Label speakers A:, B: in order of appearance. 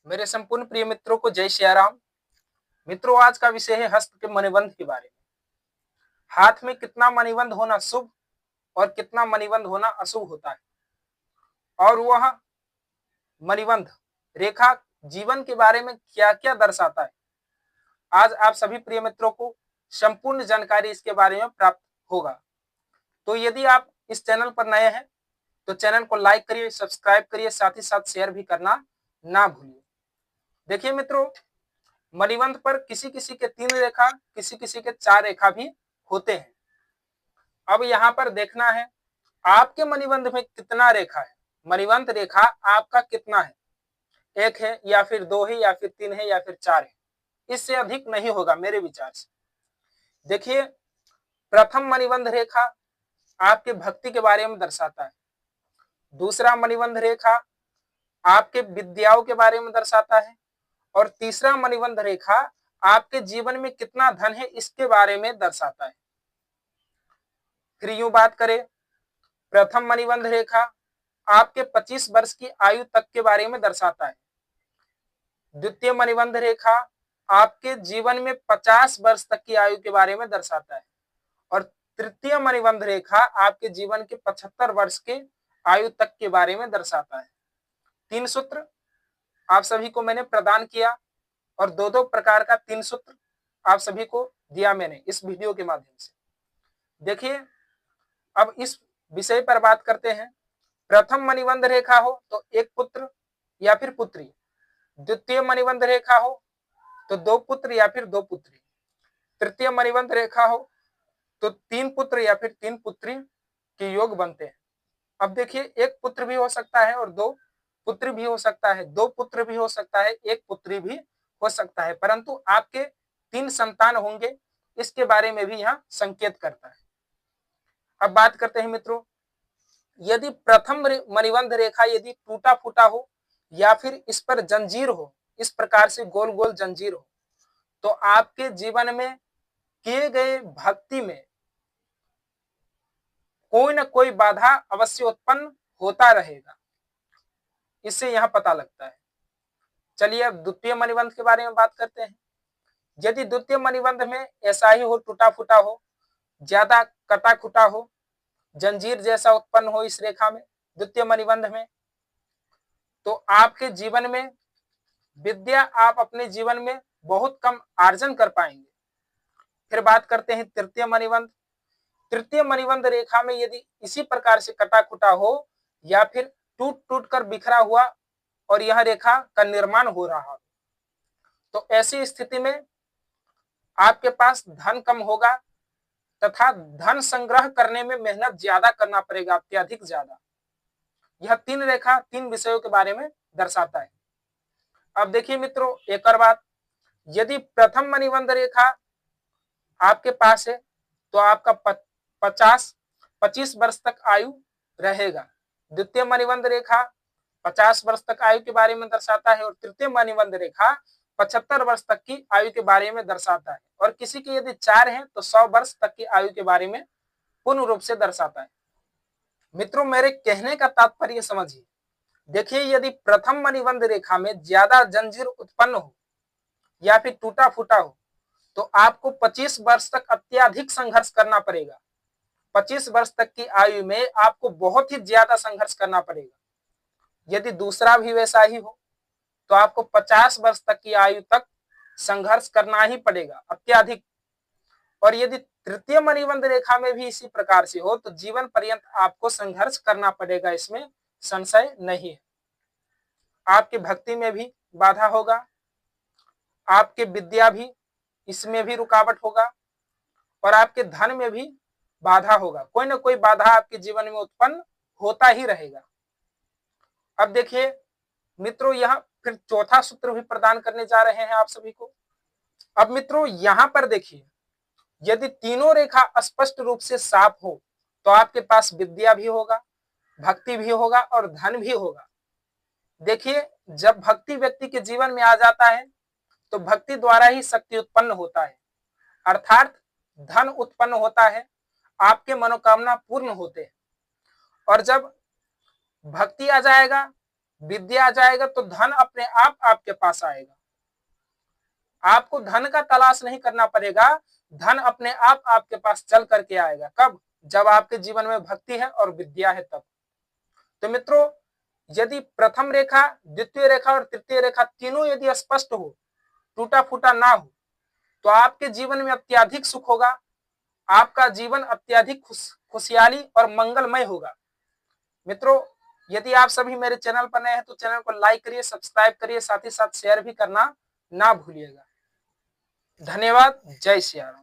A: मेरे संपूर्ण प्रिय मित्रों को जय श्री राम। मित्रों, आज का विषय है हस्त के मणिबंध के बारे में। हाथ में कितना मणिबंध होना शुभ और कितना मणिबंध होना अशुभ होता है, और वह मणिबंध रेखा जीवन के बारे में क्या क्या दर्शाता है। आज आप सभी प्रिय मित्रों को संपूर्ण जानकारी इसके बारे में प्राप्त होगा। तो यदि आप इस चैनल पर नए हैं तो चैनल को लाइक करिए, सब्सक्राइब करिए, साथ ही साथ शेयर भी करना ना भूलिए। देखिए मित्रों, मणिबंध पर किसी किसी के 3 रेखा, किसी किसी के 4 रेखा भी होते हैं। अब यहाँ पर देखना है आपके मणिबंध में कितना रेखा है। मणिबंध रेखा आपका कितना है, 1 है या फिर 2 है या फिर 3 है या फिर 4 है। इससे अधिक नहीं होगा मेरे विचार से। देखिए, प्रथम मणिबंध रेखा आपके भक्ति के बारे में दर्शाता है। दूसरा मणिबंध रेखा आपके विद्याओं के बारे में दर्शाता है, और तीसरा मणिबंध रेखा आपके जीवन में कितना धन है इसके बारे में दर्शाता है। फिर यूं बात करें, प्रथम मणिबंध रेखा आपके 25 वर्ष की आयु तक के बारे में दर्शाता है। द्वितीय मणिबंध रेखा आपके जीवन में 50 वर्ष तक की आयु के बारे में दर्शाता है, और तृतीय मणिबंध रेखा आपके जीवन के 75 वर्ष के आयु तक के बारे में दर्शाता है। 3 सूत्र आप सभी को मैंने प्रदान किया, और 2-2 प्रकार का 3 सूत्र आप सभी को दिया मैंने इस वीडियो के माध्यम से। देखिए, अब इस विषय पर बात करते हैं। प्रथम मणिबंध रेखा हो तो 1 पुत्र या फिर पुत्री, द्वितीय मणिबंध रेखा हो तो 2 पुत्र या फिर 2 पुत्री, तृतीय मणिबंध रेखा हो तो 3 पुत्र या फिर 3 पुत्री के योग बनते हैं। अब देखिए, 1 पुत्र भी हो सकता है और 2 पुत्र भी हो सकता है, 2 पुत्र भी हो सकता है, 1 पुत्री भी हो सकता है, परंतु आपके 3 संतान होंगे इसके बारे में भी यहाँ संकेत करता है। अब बात करते हैं मित्रों, यदि प्रथम मणिबंध रेखा यदि टूटा फूटा हो या फिर इस पर जंजीर हो, इस प्रकार से गोल गोल जंजीर हो, तो आपके जीवन में किए गए भक्ति में कोई ना कोई बाधा अवश्य उत्पन्न होता रहेगा। इससे यहां पता लगता है। चलिए अब द्वितीय मणिबंध के बारे में बात करते हैं। यदि द्वितीय मणिबंध में ऐसा ही हो, टूटा फूटा हो, ज्यादा कटा खुटा हो, जंजीर जैसा उत्पन्न हो इस रेखा में, द्वितीय मणिबंध में, तो आपके जीवन में विद्या आप अपने जीवन में बहुत कम अर्जन कर पाएंगे। फिर बात करते हैं तृतीय मणिबंध। तृतीय मणिबंध रेखा में यदि इसी प्रकार से कटा खुटा हो या फिर टूट टूट कर बिखरा हुआ और यह रेखा का निर्माण हो रहा हो, तो ऐसी स्थिति में आपके पास धन कम होगा तथा धन संग्रह करने में मेहनत ज्यादा करना पड़ेगा, अत्यधिक ज्यादा। यह 3 रेखा 3 विषयों के बारे में दर्शाता है। अब देखिए मित्रों, एक और बात, यदि प्रथम मणिबंध रेखा आपके पास है तो आपका 25 वर्ष तक आयु रहेगा। द्वितीय मणिबंध रेखा 50 वर्ष तक आयु के बारे में दर्शाता है, और तृतीय मणिबंध रेखा 75 वर्ष तक की आयु के बारे में दर्शाता है, और किसी के यदि 4 हैं तो 100 वर्ष तक की आयु के बारे में पूर्ण रूप से दर्शाता है। मित्रों, मेरे कहने का तात्पर्य समझिए। देखिए, यदि प्रथम मणिबंध रेखा में ज्यादा जंजीर उत्पन्न हो या फिर टूटा फूटा हो तो आपको 25 वर्ष तक अत्यधिक संघर्ष करना पड़ेगा। 25 वर्ष तक की आयु में आपको बहुत ही ज्यादा संघर्ष करना पड़ेगा। यदि दूसरा भी वैसा ही हो तो आपको 50 वर्ष तक की आयु तक संघर्ष करना ही पड़ेगा, अत्यधिक। और यदि तृतीय मणिबंध रेखा में भी इसी प्रकार से हो तो जीवन पर्यंत आपको संघर्ष करना पड़ेगा, इसमें संशय नहीं है। आपकी भक्ति में भी बाधा होगा, आपके विद्या भी इसमें भी रुकावट होगा, और आपके धन में भी बाधा होगा। कोई ना कोई बाधा आपके जीवन में उत्पन्न होता ही रहेगा। अब देखिए मित्रों, यह फिर चौथा सूत्र भी प्रदान करने जा रहे हैं आप सभी को। अब मित्रों, यहां पर देखिए, यदि तीनों रेखा स्पष्ट रूप से साफ हो तो आपके पास विद्या भी होगा, भक्ति भी होगा और धन भी होगा। देखिए, जब भक्ति व्यक्ति के जीवन में आ जाता है तो भक्ति द्वारा ही शक्ति उत्पन्न होता है, अर्थात धन उत्पन्न होता है, आपके मनोकामना पूर्ण होते हैं। और जब भक्ति आ जाएगा, विद्या आ जाएगा तो धन अपने आप आपके पास आएगा। आपको धन का तलाश नहीं करना पड़ेगा, धन अपने आप आपके पास चल करके आएगा। कब? जब आपके जीवन में भक्ति है और विद्या है तब। तो मित्रों, यदि प्रथम रेखा, द्वितीय रेखा और तृतीय रेखा तीनों यदि स्पष्ट हो, टूटा फूटा ना हो, तो आपके जीवन में अत्यधिक सुख होगा, आपका जीवन अत्यधिक खुशहाली और मंगलमय होगा। मित्रों, यदि आप सभी मेरे चैनल पर नए हैं तो चैनल को लाइक करिए, सब्सक्राइब करिए, साथ ही साथ शेयर भी करना ना भूलिएगा। धन्यवाद। जय श्री राम।